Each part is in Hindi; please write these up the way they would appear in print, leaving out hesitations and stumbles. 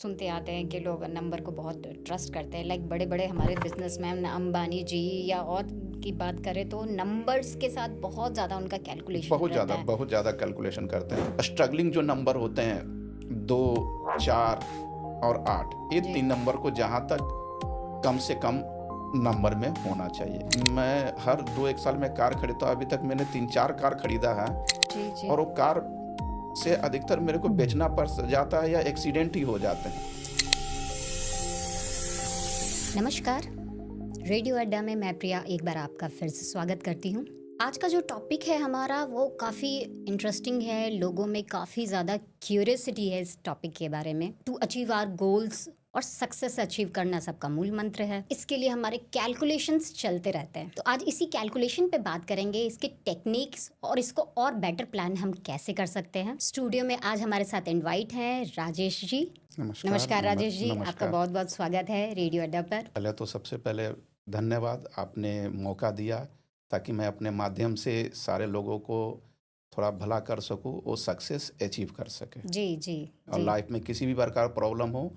सुनते आते हैं कि लोग नंबर को बहुत ट्रस्ट करते हैं। लाइक बड़े बड़े हमारे बिजनेसमैन अंबानी जी या और की बात करें तो नंबर्स के साथ बहुत ज़्यादा उनका कैलकुलेशन रहता है। बहुत ज़्यादा कैलकुलेशन करते हैं। स्ट्रगलिंग जो नंबर होते हैं 2, 4 और 8, ये जी 3 नंबर को जहाँ तक कम से कम नंबर में होना चाहिए। मैं हर 2-1 साल में कार खरीदता हूँ, अभी तक मैंने 3-4 कार खरीदा है जी जी। और वो कार से अधिकतर मेरे को बेचना पड़ जाता है या एक्सीडेंट ही हो जाते हैं। नमस्कार, रेडियो अड्डा में मैं प्रिया एक बार आपका फिर से स्वागत करती हूँ। आज का जो टॉपिक है हमारा वो काफ़ी इंटरेस्टिंग है। लोगों में काफ़ी ज़्यादा क्यूरियोसिटी है इस टॉपिक के बारे में। टू अचीव आवर गोल्स और सक्सेस अचीव करना सबका मूल मंत्र है। इसके लिए हमारे कैलकुलेशंस चलते रहते हैं। तो आज इसी कैलकुलेशन पे बात करेंगे, इसके टेक्निक्स और इसको और बेटर प्लान हम कैसे कर सकते हैं। स्टूडियो में आज हमारे साथ इनवाइट हैं राजेश जी। नमस्कार राजेश जी, आपका नमस्कार। बहुत बहुत स्वागत है रेडियो अड्डा पर। पहले तो सबसे पहले धन्यवाद, आपने मौका दिया ताकि मैं अपने माध्यम से सारे लोगों को थोड़ा भला कर सकूं, वो सक्सेस अचीव कर सके जी जी और जी। लाइफ में किसी भी प्रकार प्रॉब्लम हो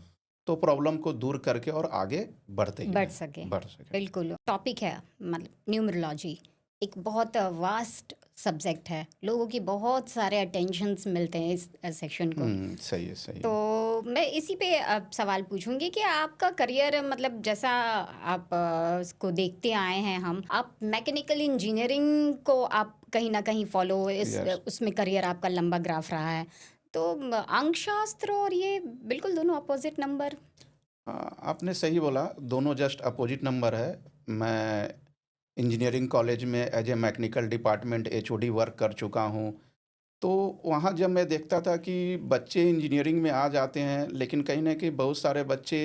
तो प्रॉब्लम को दूर करके और आगे बढ़ते ही बढ़ रहें, सके। बढ़ सके। बिल्कुल, टॉपिक है मतलब न्यूमरोलॉजी, एक बहुत वास्ट सब्जेक्ट है। लोगों की बहुत सारे अटेंशन्स मिलते हैं इस सेक्शन को। सही है, सही तो है। मैं इसी पे अब सवाल पूछूंगी कि आपका करियर मतलब जैसा आप इसको देखते आए हैं, हम आप मैकेनिकल इंजीनियरिंग को आप कहीं ना कहीं फॉलो इस यस। उसमें करियर आपका लंबा ग्राफ रहा है। तो अंकशास्त्र और ये बिल्कुल दोनों अपोजिट नंबर। आपने सही बोला, दोनों जस्ट अपोजिट नंबर है। मैं इंजीनियरिंग कॉलेज में as a mechanical department HOD work कर चुका हूँ। तो वहाँ जब मैं देखता था कि बच्चे इंजीनियरिंग में आ जाते हैं, लेकिन कहीं न कहीं बहुत सारे बच्चे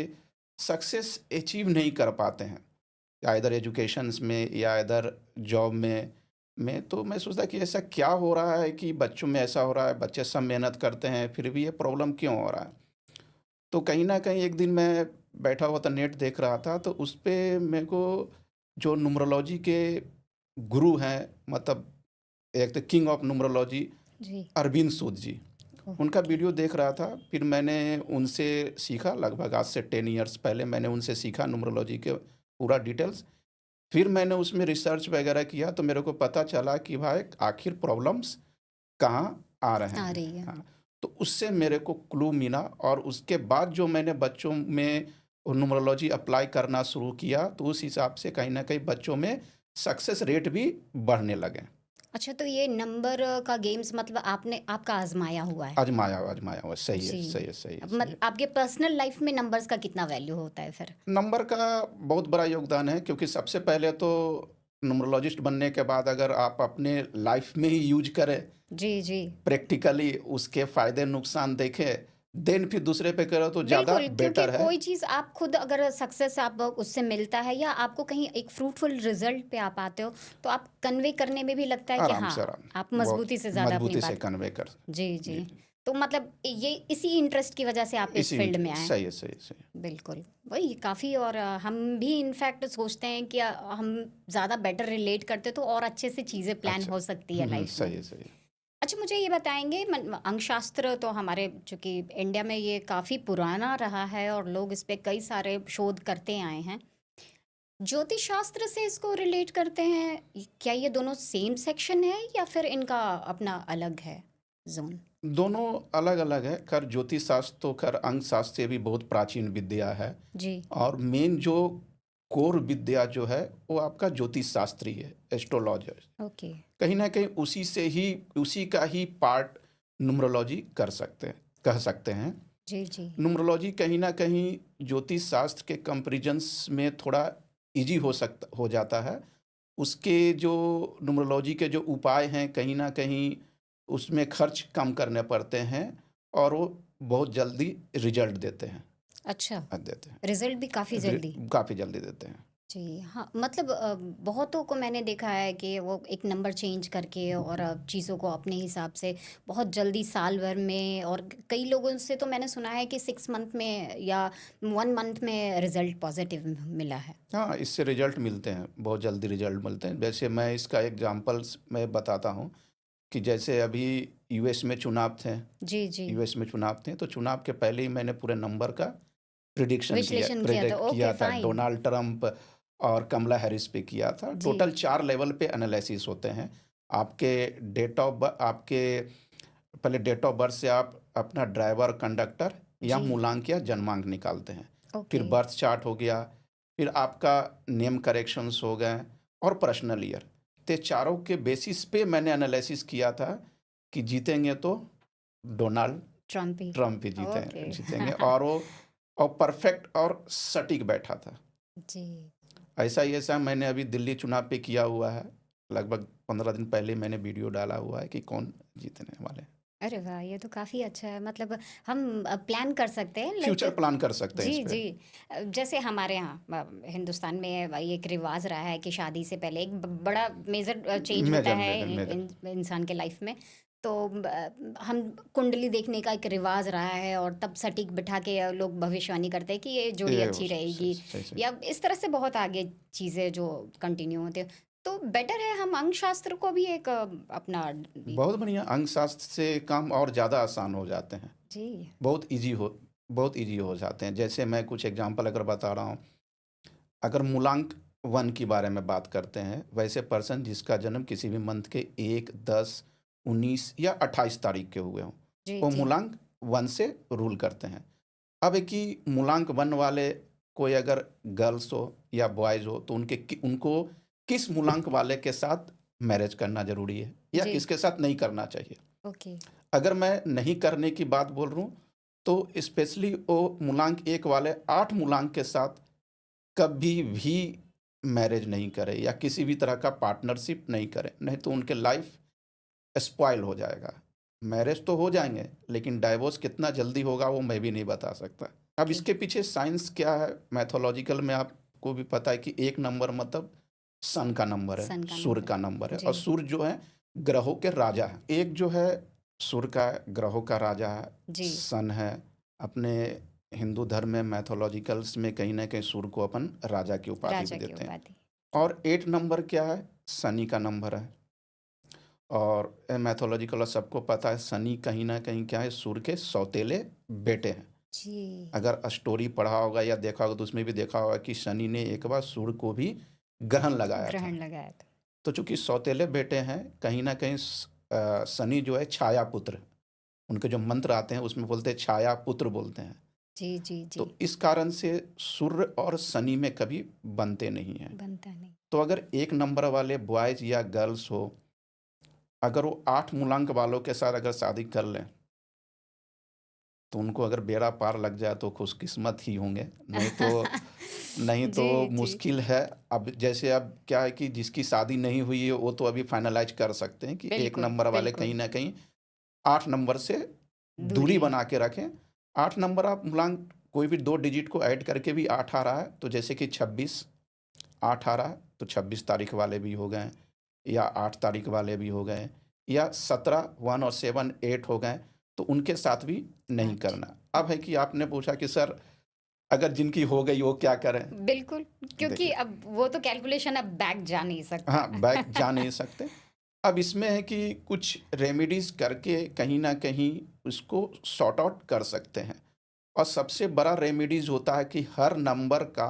सक्सेस अचीव नहीं कर पाते हैं, या इधर एजुकेशंस में या इधर जॉब में। तो मैं सोचता कि ऐसा क्या हो रहा है कि बच्चों में ऐसा हो रहा है, बच्चे सब मेहनत करते हैं, फिर भी ये प्रॉब्लम क्यों हो रहा है? तो कहीं न कहीं एक दिन मैं बैठा हुआ था, नेट देख रहा था, तो उस पे मेरे को जो न्यूमरोलॉजी के गुरु हैं, मतलब एक तो किंग ऑफ न्यूमरोलॉजी जी। अरविंद सूद जी, उनका ओके। वीडियो देख रहा था। फिर मैंने उनसे सीखा, लगभग आज से 10 इयर्स पहले मैंने उनसे सीखा न्यूमरोलॉजी के पूरा डिटेल्स। फिर मैंने उसमें रिसर्च वगैरह किया तो मेरे को पता चला कि भाई आखिर प्रॉब्लम्स कहाँ आ रहे आ हैं। रही है। हाँ, तो उससे मेरे को क्लू मिला और उसके बाद जो मैंने बच्चों में न्यूमरोलॉजी अप्लाई करना शुरू किया, तो उस हिसाब से कहीं न कहीं बच्चों में सक्सेस रेट भी बढ़ने लगे। अच्छा, तो ये नंबर का गेम्स मतलब आपने आपका आजमाया हुआ है। आज़माया हुआ, सही है, जी। सही है, सही है, अब सही है। आपके पर्सनल लाइफ में नंबर्स का कितना वैल्यू होता है फिर? नंबर का बहुत बड़ा योगदान है, क्योंकि सबसे पहले तो न्यूमरोलॉजिस्ट बनने के बाद अगर आप अपने लाइफ में ही यूज करें, जी जी। प्रैक्टिकली उसके फ़ायदे नुकसान देखें, देन फिर दूसरे पे करो तो ज़्यादा बिल्कुल, क्योंकि बेटर है। कोई चीज़ आप खुद अगर सक्सेस आप उससे मिलता है या आपको कहीं एक फ्रूटफुल रिजल्ट पे आप आते हो, तो आप कन्वे करने में भी लगता है कि आराम से हाँ, आराम, आप बहुत मजबूती से ज़्यादा अपनी मजबूती से बात। कन्वे कर। जी जी, जी। तो मतलब ये इसी इंटरेस्ट की वजह से आप इस इसी फील्ड में आए। सही है, सही है, सही है। बिल्कुल, वही काफ़ी। और हम भी इनफैक्ट सोचते हैं कि हम ज़्यादा बेटर रिलेट करते तो और अच्छे से चीज़ें प्लान अच्छा। हो सकती है लाइफ में। सही है, सही है। अच्छा, मुझे ये बताएँगे अंकशास्त्र तो हमारे चूँकि इंडिया में ये काफ़ी पुराना रहा है और लोग इस पे कई सारे शोध करते आए हैं। ज्योतिष शास्त्र से इसको रिलेट करते हैं, क्या ये दोनों सेम सेक्शन है या फिर इनका अपना अलग है ज़ोन? दोनों अलग-अलग है, खैर ज्योतिष शास्त्र तो खैर अंक शास्त्र से भी बहुत प्राचीन विद्या है। जी। और मेन जो कोर विद्या जो है वो आपका ज्योतिष शास्त्री है, एस्ट्रोलॉजर। ओके। कहीं न कहीं उसी का ही पार्ट न्यूमरोलॉजी कह सकते हैं। जी, जी। न्यूमरोलॉजी कहीं न कहीं ज्योतिष शास्त्र के कंपैरिजन्स में थोड़ा ईज़ी हो जाता है। उसके जो न्यूमरोलॉजी के जो उपाय हैं, कहीं न कहीं उसमें खर्च कम करने पड़ते हैं और वो बहुत जल्दी रिज़ल्ट अच्छा, देते हैं। रिज़ल्ट भी काफ़ी जल्दी? काफ़ी जल्दी देते हैं। जी, हाँ, मतलब बहुतों को मैंने देखा है कि वो एक नंबर चेंज करके और चीज़ों को अपने हिसाब से बहुत जल्दी साल भर में, और कई लोगों से तो मैंने सुना है कि 6 मंथ में या 1 मंथ में रिज़ल्ट पॉज़िटिव मिला है। हाँ, इससे रिज़ल्ट मिलते हैं, बहुत जल्दी रिज़ल्ट मिलते हैं। वैसे मैं इसका एग्ज़ाम्पल्स मैं बताता हूँ। कि जैसे अभी यूएस में चुनाव थे, जी, जी। तो चुनाव के पहले ही मैंने पूरे नंबर का विश्लेषण किया था, प्रिडिक्ट ओके किया था, फाइन। डोनाल्ड ट्रंप और कमला हैरिस पे किया था। जी, टोटल 4 लेवल पे एनालिसिस होते हैं। आपके आपके पहले डेट ऑफ बर्थ से आप अपना ड्राइवर, कंडक्टर या जी, मूलांक या जन्मांक निकालते हैं। फिर ओके, बर्थ चार्ट हो गया, फिर आपका नेम करेक्शंस हो गए और पर्सनल ईयर। तो चारों के बेसिस पे मैंने एनालिसिस किया था कि जीतेंगे तो डोनाल्ड ट्रम्प ही, ट्रंप ही ओके। जीतेंगे और वो और परफेक्ट और सटीक बैठा था। जी, ऐसा मैंने अभी दिल्ली चुनाव पे किया हुआ है। लगभग 15 दिन पहले मैंने वीडियो डाला हुआ है कि कौन जीतने वाले हैं। अरे वाह! ये तो काफ़ी अच्छा है, मतलब हम प्लान कर सकते हैं लाइक। फ्यूचर प्लान कर सकते हैं इस जी, पे। जी। जैसे हमारे यहाँ हिंदुस्तान में एक रिवाज रहा है कि शादी से पहले एक बड़ा मेजर चेंज होता मेजर है मेजर मेजर इंसान के लाइफ में। तो हम कुंडली देखने का एक रिवाज रहा है और तब सटीक बिठा के लोग भविष्यवाणी करते हैं कि ये जोड़ी ये अच्छी सही रहेगी, सही सही। या इस तरह से बहुत आगे चीज़ें जो कंटिन्यू होती हैं। तो बेटर है हम अंक शास्त्र को भी एक अपना। बहुत बढ़िया, अंक शास्त्र से काम और ज़्यादा आसान हो जाते हैं। जी, बहुत ईज़ी हो जाते हैं। जैसे मैं कुछ एग्ज़ाम्पल अगर बता रहा हूँ, अगर मूलांक 1 के बारे में बात करते हैं, वैसे पर्सन जिसका जन्म किसी भी मंथ के 1, 10, 19 या 28 तारीख के हुए हों, जी, वो जी, मूलांक 1 से रूल करते हैं। अब है कि मूलांक 1 वाले कोई अगर गर्ल्स हो या बॉयज़ हो, तो उनको किस मूलांक वाले के साथ मैरिज करना ज़रूरी है या जी, किसके साथ नहीं करना चाहिए। ओके, अगर मैं नहीं करने की बात बोल रहा हूँ, तो स्पेशली वो मूलांक 1 वाले 8 मूलांक के साथ कभी भी मैरिज नहीं करें या किसी भी तरह का पार्टनरशिप नहीं करें, नहीं तो उनके लाइफ स्पॉइल हो जाएगा। मैरिज तो हो जाएँगे, लेकिन डाइवोर्स कितना जल्दी होगा वो मैं भी नहीं बता सकता। अब ओके, इसके पीछे साइंस क्या है, मैथोलॉजिकल में आपको भी पता है कि 1 नंबर मतलब सन का नंबर है, सन का सूर्य नंबर, का नंबर है और जी, सूर्य जो है ग्रहों के राजा हैं। एक जो है सूर्य का ग्रहों का राजा है, जी, सन है। अपने हिंदू धर्म में मैथोलॉजिकल्स में कहीं न कहीं सूर्य को अपन राजा की उपाधि भी राजा की देते हैं। उपाधि। और 8 नंबर क्या है? शनि का नंबर है। और मैथोलॉजिकल सबको पता है शनि कहीं न कहीं क्या है, सूर्य के सौतेले बेटे हैं। जी, अगर स्टोरी पढ़ा होगा या देखा होगा तो उसमें भी देखा होगा कि शनि ने एक बार सूर्य को भी ग्रहण लगाया था। ग्रहण लगाया था। तो चूँकि सौतेले बेटे हैं, कहीं न कहीं शनि जो है छाया पुत्र, उनके जो मंत्र आते हैं उसमें बोलते हैं छाया पुत्र बोलते हैं। जी, जी, जी, तो इस कारण से सूर्य और शनि में कभी बनते नहीं हैं। बनता नहीं। तो अगर 1 नंबर वाले बॉयज़ या गर्ल्स हो, अगर वो 8 मूलांक वालों के साथ अगर शादी कर लें, तो उनको अगर बेड़ा पार लग जाए तो खुशकिस्मत ही होंगे, नहीं तो जी, जी, मुश्किल है। अब जैसे अब क्या है कि जिसकी शादी नहीं हुई है, वो तो अभी फाइनलाइज़ कर सकते हैं कि 1 बिल्कुल, नंबर वाले बिल्कुल, कहीं न कहीं 8 नंबर से दूरी दूरी। बना के रखें। 8 नंबर आप मूलांक कोई भी 2 डिजिट को ऐड करके भी 8 आ रहा है, तो जैसे कि 26 8 आ रहा है, तो 26 तारीख वाले भी हो गए या 8 तारीख वाले भी हो गए या 17 1 और 7 8 हो गए, तो उनके साथ भी नहीं अच्छा, करना। अब है कि आपने पूछा कि सर अगर जिनकी हो गई वो क्या करें? बिल्कुल, क्योंकि देखिए, अब वो तो कैलकुलेशन अब बैक जा नहीं सकता। हाँ, बैक जा नहीं सकते। अब इसमें है कि कुछ रेमेडीज़ करके कहीं न कहीं उसको सॉर्ट आउट कर सकते हैं। और सबसे बड़ा रेमेडीज़ होता है कि हर नंबर का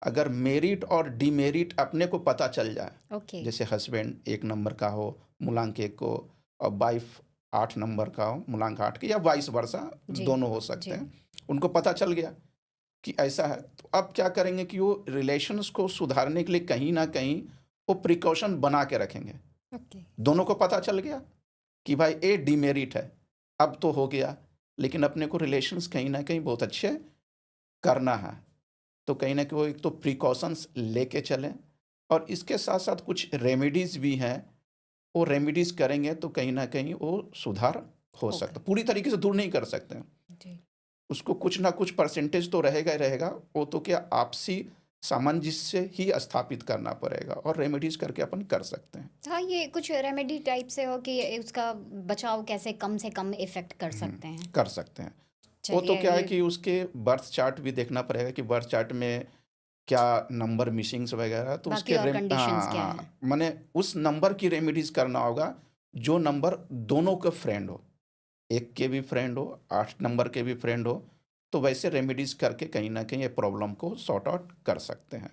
अगर मेरिट और डिमेरिट अपने को पता चल जाए, ओके, जैसे हस्बैंड 1 नंबर का हो, मूलांक 1 को और वाइफ़ 8 नंबर का हो, मूलांक 8 के या वाइस वर्सा जी, दोनों हो सकते जी, हैं। उनको पता चल गया कि ऐसा है, तो अब क्या करेंगे कि वो रिलेशंस को सुधारने के लिए कहीं न कहीं वो प्रिकॉशन बना के रखेंगे। ओके, दोनों को पता चल गया कि भाई ये डिमेरिट है, अब तो हो गया, लेकिन अपने को रिलेशंस कहीं न कहीं बहुत अच्छे करना है। तो कहीं न कहीं वो एक तो प्रिकॉशंस लेके चलें और इसके साथ-साथ कुछ रेमेडीज़ भी हैं, वो रेमेडीज़ करेंगे तो कहीं न कहीं वो सुधार हो होगा, सकता है। पूरी तरीके से दूर नहीं कर सकते हैं, जी। उसको कुछ ना कुछ परसेंटेज तो रहेगा ही रहेगा, वो तो क्या आपसी सामंजस्य ही स्थापित करना पड़ेगा और रेमेडीज़ करके अपन कर सकते हैं। हाँ, ये कुछ रेमेडी टाइप से हो कि उसका बचाव कैसे कम से कम इफ़ेक्ट कर हुँ, सकते हैं। कर सकते हैं। वो तो चलिए क्या है ये कि उसके बर्थ चार्ट भी देखना पड़ेगा कि बर्थ चार्ट में क्या नंबर मिसिंग्स वगैरह तो बाकी उसके और कंडीशंस क्या हैं? माने उस नंबर की रेमेडीज़ करना होगा जो नंबर दोनों के फ्रेंड हो, 1 के भी फ्रेंड हो, 8 नंबर के भी फ्रेंड हो, तो वैसे रेमेडीज़ करके कहीं न कहीं ये प्रॉब्लम को सॉर्ट आउट कर सकते हैं।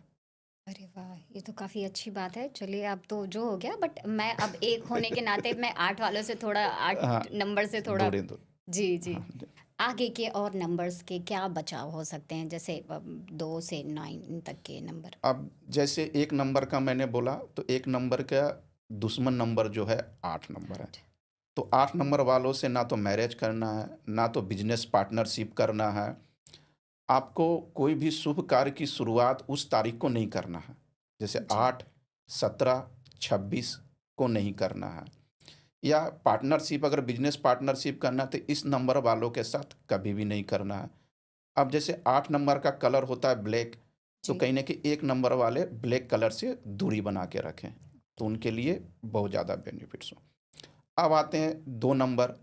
अरे वाह! ये तो काफ़ी अच्छी बात है। चलिए अब तो जो हो गया, बट मैं अब एक होने के नाते मैं 8 वालों से थोड़ा 8 हाँ, नंबर से थोड़ा। दूर ही दूर। जी, जी। हाँ, जी। आगे के और नंबर्स के क्या बचाव हो सकते हैं? जैसे 2 से 9 तक के नंबर? अब जैसे 1 नंबर का मैंने बोला, तो 1 नंबर का दुश्मन नंबर जो है 8 नंबर है। 8। तो 8 नंबर वालों से ना तो मैरिज करना है, ना तो बिज़नेस पार्टनरशिप करना है। आपको कोई भी शुभ कार्य की शुरुआत उस तारीख को नहीं करना है। जैसे जी। 8, 17, 26 को नहीं करना है। या पार्टनरशिप अगर बिज़नेस पार्टनरशिप करना है तो इस नंबर वालों के साथ कभी भी नहीं करना है। अब जैसे 8 नंबर का कलर होता है ब्लैक, तो जी। कहीं न कहीं 1 नंबर वाले ब्लैक कलर से दूरी बना के रखें, तो उनके लिए बहुत ज़्यादा बेनिफिट्स हों। अब आते हैं 2 नंबर,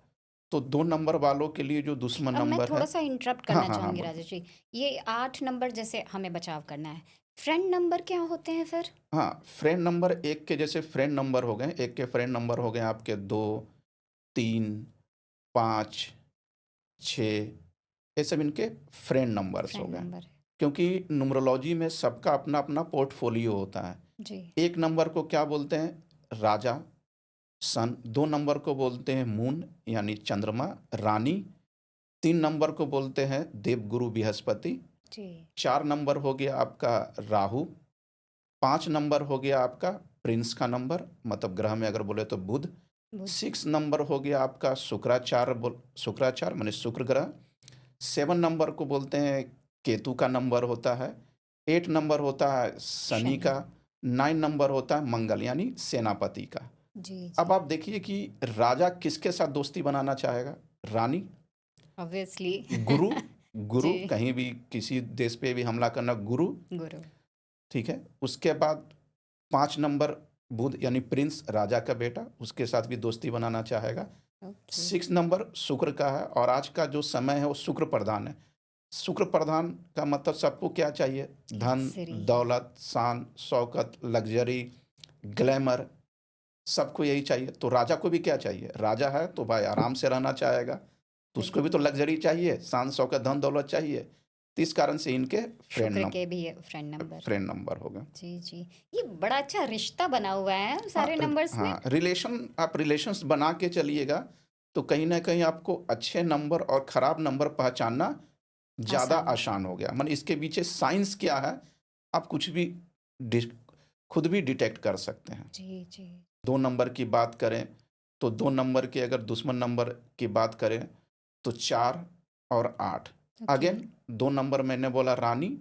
तो 2 नंबर वालों के लिए जो दुश्मन अब मैं नंबर है। थोड़ा-सा इंटरप्ट हाँ, करना हाँ, हाँ, चाहूँगी बोलिए। राजेश जी। ये 8 नंबर जैसे हमें बचाव करना है। फ्रेंड नंबर क्या होते हैं फिर? हाँ, फ्रेंड नंबर 1 के जैसे फ्रेंड नंबर हो गए, 1 के फ्रेंड नंबर हो गए आपके 2, 3, 5, 6, ये सब इनके फ्रेंड नंबर्स हो फ्रेंड गए। नंबर। क्योंकि न्यूमरोलॉजी में सबका अपना-अपना पोर्टफोलियो होता है। जी। 1 नंबर को क्या बोलते हैं? राजा, सन, 2 नंबर को बोलते हैं मून यानी चंद्रमा, रानी, 3 नंबर को बोलते हैं देवगुरु बृहस्पति, जी। 4 नंबर हो गया आपका राहु, 5 नंबर हो गया आपका प्रिंस का नंबर, मतलब ग्रह में अगर बोले तो बुध, बुध। 6 नंबर हो गया आपका शुक्राचार माने शुक्र ग्रह, 7 नंबर को बोलते हैं केतु का नंबर होता है, 8 नंबर होता है शनि शनि। का, 9 नंबर होता है मंगल यानी सेनापति का। जी, अब जी। आप देखिए कि राजा किसके साथ दोस्ती बनाना चाहेगा? रानी, ऑब्वियसली। गुरु, गुरु जी। कहीं भी किसी देश पे भी हमला करना गुरु, गुरु। ठीक है? उसके बाद 5 नंबर बुध यानी प्रिंस राजा का बेटा, उसके साथ भी दोस्ती बनाना चाहेगा। ओके। 6 नंबर शुक्र का है और आज का जो समय है वो शुक्र प्रधान है। शुक्र प्रधान का मतलब सबको क्या चाहिए? धन, लग्ज़री। दौलत, शान, शौकत, लग्ज़री, ग्लैमर सबको यही चाहिए। तो राजा को भी क्या चाहिए? राजा है तो भाई आराम से रहना चाहेगा, तो उसको भी तो बिल्कुल। लग्ज़री चाहिए, शान, शौकत, धन, दौलत चाहिए। तो इस कारण से इनके शुक्र के भी फ्रेंड नंबर। फ्रेंड नंबर हो गए। जी, जी। ये बड़ा अच्छा रिश्ता बना हुआ है हाँ, सारे नंबर्स में। रिलेशन आप रिलेशंस बना के चलिएगा, तो कहीं न कहीं आपको अच्छे नंबर और खराब नंबर पहचानना ज़्यादा आसान होता आसान है। हो गया। माने इसके पीछे साइंस क्या है, आप कुछ भी डिस खुद भी डिटेक्ट कर सकते हैं। जी, जी। 2 नंबर की बात करें, तो 2 नंबर के अगर दुश्मन नंबर की बात करें, तो 4 और 8। ओके। अगेन 2 नंबर मैंने बोला रानी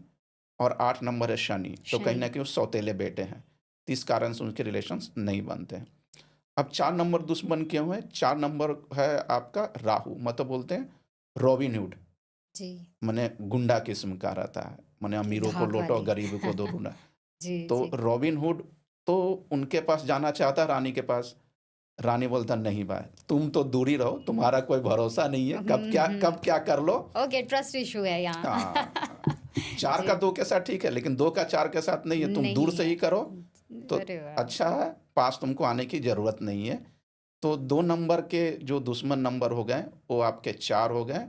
और 8 नंबर है शनि, तो कहीं शनि। न कहीं वो सौतेले बेटे हैं। तो इस कारण से उनके रिलेशंस नहीं बनते हैं। अब 4 नंबर दुश्मन क्यों है? 4 नंबर है आपका राहु, मतलब बोलते हैं रॉबिन हुड, जी। माने गुंडा किस्म का रहता है। माने कि अमीरों को धाक लूटो, वाली। गरीब को दो ढूँढा। जी, तो जी। रॉबिन हुड तो उनके पास जाना चाहता है रानी के पास। रानी बोलता नहीं भाई, तुम तो दूर ही रहो, तुम्हारा कोई भरोसा नहीं है, हुँ। कब क्या कर लो। ओके, ट्रस्ट इश्यू है यहाँ। हाँ, 4 का जी। 2 के साथ ठीक है, लेकिन 2 का 4 के साथ नहीं है, तुम दूर नहीं से है। ही करो, तो अरे वाह! अच्छा है, पास तुमको आने की ज़रूरत नहीं है। तो 2 नंबर के जो दुश्मन नंबर हो गए, वो आपके 4 हो गए,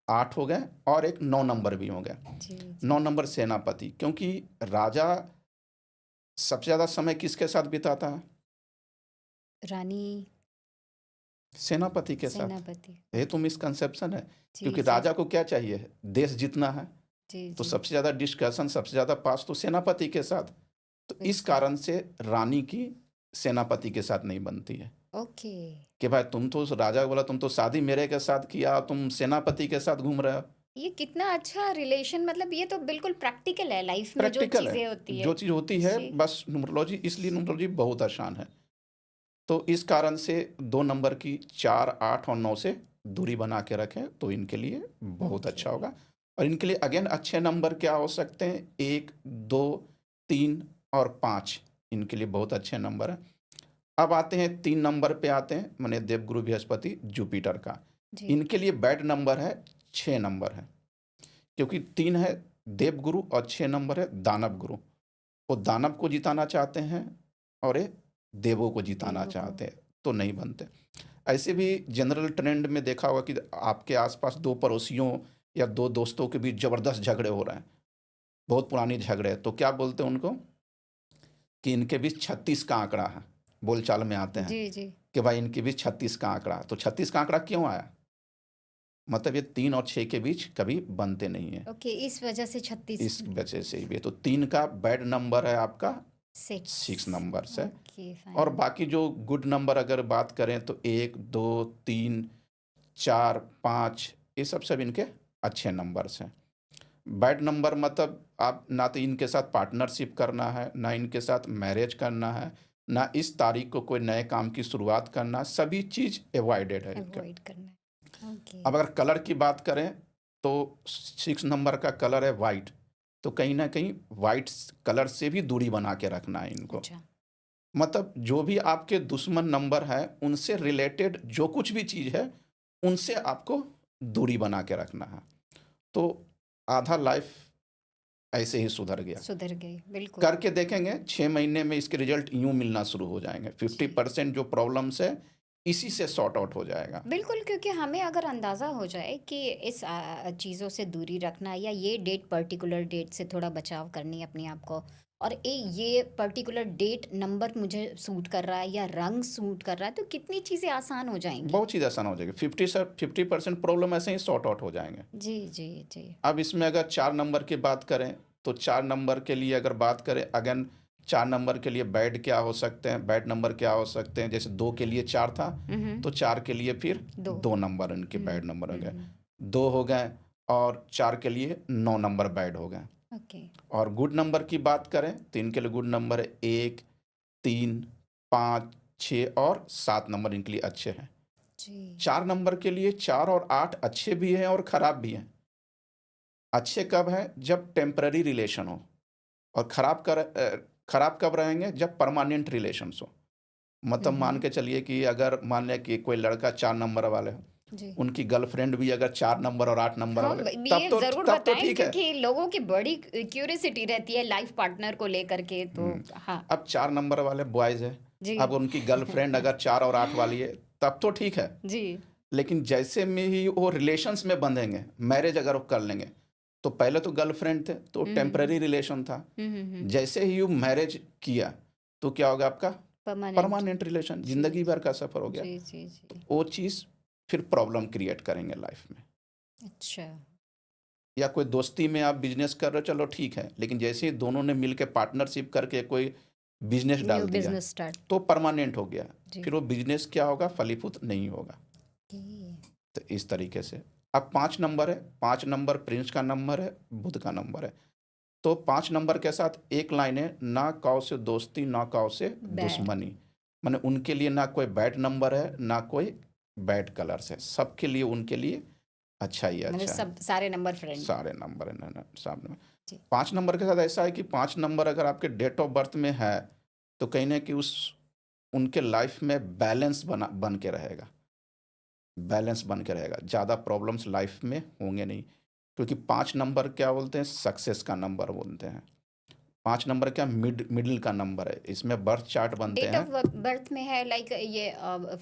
8 हो गए और एक 9 नंबर भी हो गए। जी, 9 जी। नंबर सेनापति, क्योंकि राजा सबसे ज़्यादा समय किसके साथ बिताता है? रानी। सेनापति के साथ। सेनापति। ये तो ओके। मिसकंसेप्शन है, जी, क्योंकि जी। राजा को क्या चाहिए? देश जीतना है, जी, तो जी। सबसे ज़्यादा डिस्कशन, सबसे ज़्यादा पास तो सेनापति के साथ। तो इस बिल्कुल। कारण से रानी की सेनापति के साथ नहीं बनती है, ओके। कि भाई तुम तो राजा बोला तुम तो शादी मेरे के साथ किया, तुम सेनापति के साथ घूम रहे हो। ये कितना अच्छा रिलेशन, मतलब ये तो बिल्कुल प्रैक्टिकल है लाइफ में जो प्रैक्टिकल है, चीज़ें होती है। जो चीज़ होती है जी। बस न्यूमरोलॉजी, इसलिए न्यूमरोलॉजी बहुत आसान है। तो इस कारण से 2 नंबर की 4, 8 और 9 से दूरी बना के रखें, तो इनके लिए बहुत ओके। अच्छा होगा। और इनके लिए अगेन अच्छे नंबर क्या हो सकते हैं? 1, 2, 3 और 5 इनके लिए बहुत अच्छे नंबर हैं। अब आते हैं 3 नंबर पे आते हैं, माने देवगुरु बृहस्पति, जुपिटर का। जी। इनके लिए बैड नंबर है 6 नंबर है, क्योंकि 3 है देवगुरु और 6 नंबर है दानव गुरु। वो दानव को जिताना चाहते हैं और ये देवों को जिताना देवों को। चाहते हैं। तो नहीं बनते। ऐसे भी जनरल ट्रेंड में देखा होगा कि आपके आसपास 2 पड़ोसियों या 2 दोस्तों के बीच ज़बरदस्त झगड़े हो रहे हैं, बहुत पुरानी झगड़े हैं, तो क्या बोलते हैं उनको कि इनके बीच 36 का आंकड़ा है, बोलचाल में आते हैं जी, जी। कि भाई इनके बीच 36 का आंकड़ा है। तो 36 का आंकड़ा क्यों आया? मतलब ये 3 और 6 के बीच कभी बनते नहीं हैं, ओके, इस वजह से 36 इस वजह से ही भी। तो 3 का बैड नंबर है आपका 6 6 नंबर से। ओके, और फाइन। बाकी जो गुड नंबर अगर बात करें तो 1, 2, 3, 4, 5 ये सब इनके अच्छे नंबर्स हैं। बैड नंबर मतलब आप ना तो इनके साथ पार्टनरशिप करना है, ना इनके साथ मैरिज करना है, ना इस तारीख को कोई नए काम की शुरुआत करना, सभी चीज़ अवॉइडेड है इनका। अवॉइड करना है। ओके। अब अगर कलर की बात करें तो 6 नंबर का कलर है वाइट, तो कहीं न कहीं वाइट कलर से भी दूरी बना के रखना है इनको। अच्छा। मतलब जो भी आपके दुश्मन नंबर हैं, उनसे रिलेटेड जो कुछ भी चीज़ है, उनसे आपको दूरी बना के रखना है। तो आधा लाइफ ऐसे ही सुधर गया। सुधर गई, बिल्कुल। करके देखेंगे 6 महीने में इसके रिज़ल्ट यूँ मिलना शुरू हो जाएँगे। जी। 50% जो प्रॉब्लम्स है, इसी से सॉर्ट आउट हो जाएगा। बिल्कुल, क्योंकि हमें अगर अंदाज़ा हो जाए कि इस चीज़ों से दूरी रखना या ये डेट पर्टिकुलर डेट से थोड़ा बचाव करनी है अपने आप को, और ये पर्टिकुलर डेट नंबर मुझे सूट कर रहा है या रंग सूट कर रहा है, तो कितनी चीज़ें आसान हो जाएंगी। बहुत चीज़ आसान हो जाएगी। 50% प्रॉब्लम ऐसे ही सॉर्ट आउट हो जाएँगे। जी, जी, जी। अब इसमें अगर 4 नंबर की बात करें, तो 4 नंबर के लिए अगर बात करें अगेन 4 नंबर के लिए बैड क्या हो सकते हैं, बैड नंबर क्या हो सकते हैं, जैसे 2 के लिए 4 था, तो 4 के लिए फिर 2। 2 नंबर उनके बैड नंबर हो गए। हम्म। 2 हो गए और 4 के लिए 9 नंबर बैड हो गए। ओके। और गुड नंबर की बात करें तो इनके लिए गुड नंबर है 1, 3, 5, 6 और 7 नंबर इनके लिए अच्छे हैं। जी। 4 नंबर के लिए 4 और 8 अच्छे भी हैं और खराब भी हैं। अच्छे कब हैं? जब टेम्पररी रिलेशन हो, और खराब कब रहेंगे? जब परमानेंट रिलेशंस हो। मतलब मान के चलिए कि अगर मान लें कि कोई लड़का 4 नंबर वाले हो, जी। उनकी गर्लफ्रेंड भी अगर 4 नंबर और 8 नंबर हाँ, वाले, ये ज़रूर तब तो बताएं, ठीक है। क्योंकि लोगों की बड़ी क्यूरियोसिटी रहती है लाइफ पार्टनर को लेकर के, तो हुँ। हाँ। अब 4 नंबर वाले बॉयज़ हैं, जी। अब उनकी गर्लफ्रेंड अगर 4 और 8 वाली है, तब तो ठीक है। जी। लेकिन जैसे में ही वो रिलेशंस में बंधेंगे, मैरिज अगर वो कर लेंगे, तो पहले तो गर्लफ्रेंड थे, तो टेम्पररी रिलेशन था। जैसे ही वो मैरिज किया, तो क्या होगा आपका? परमानेंट। परमानेंट रिलेशन, जी, ज़िंदगी भर का सफ़र हो गया। जी, जी, जी। वो चीज़ फिर प्रॉब्लम क्रिएट करेंगे लाइफ में। अच्छा। या कोई दोस्ती में आप बिज़नेस कर रहे हो, चलो ठीक है, लेकिन जैसे ही दोनों ने मिल के पार्टनरशिप करके कोई बिज़नेस न्यू डाल दिया, बिजनेस स्टार्ट। तो परमानेंट हो गया। जी। फिर वो बिज़नेस क्या होगा? फलीभूत नहीं होगा। ओके। तो इस तरीके से। अब 5 नंबर है, 5 नंबर प्रिंस का नंबर है, बुध का नंबर है। तो 5 नंबर के साथ एक लाइन है, ना काऊ से दोस्ती, ना काऊ से बैड। दुश्मनी। माने उनके लिए ना कोई बैड नंबर है, ना कोई बैड कलर्स है। सबके लिए उनके लिए अच्छा ही मतलब अच्छा है। सब सारे नंबर फ्रेंड। सारे नंबर है ना सामने। जी। 5 नंबर के साथ ऐसा है कि 5 नंबर अगर आपके डेट ऑफ बर्थ में है, तो कहीं न कहीं उस उनके लाइफ में बन के रहेगा। बैलेंस बन के रहेगा। ज़्यादा प्रॉब्लम्स लाइफ में होंगे नहीं। क्योंकि 5 नंबर क्या बोलते हैं? सक्सेस का नंबर बोलते हैं। 5 नंबर क्या मिडल का नंबर है। इसमें बर्थ चार्ट बनते डेट हैं। ऑफ बर्थ में है लाइक ये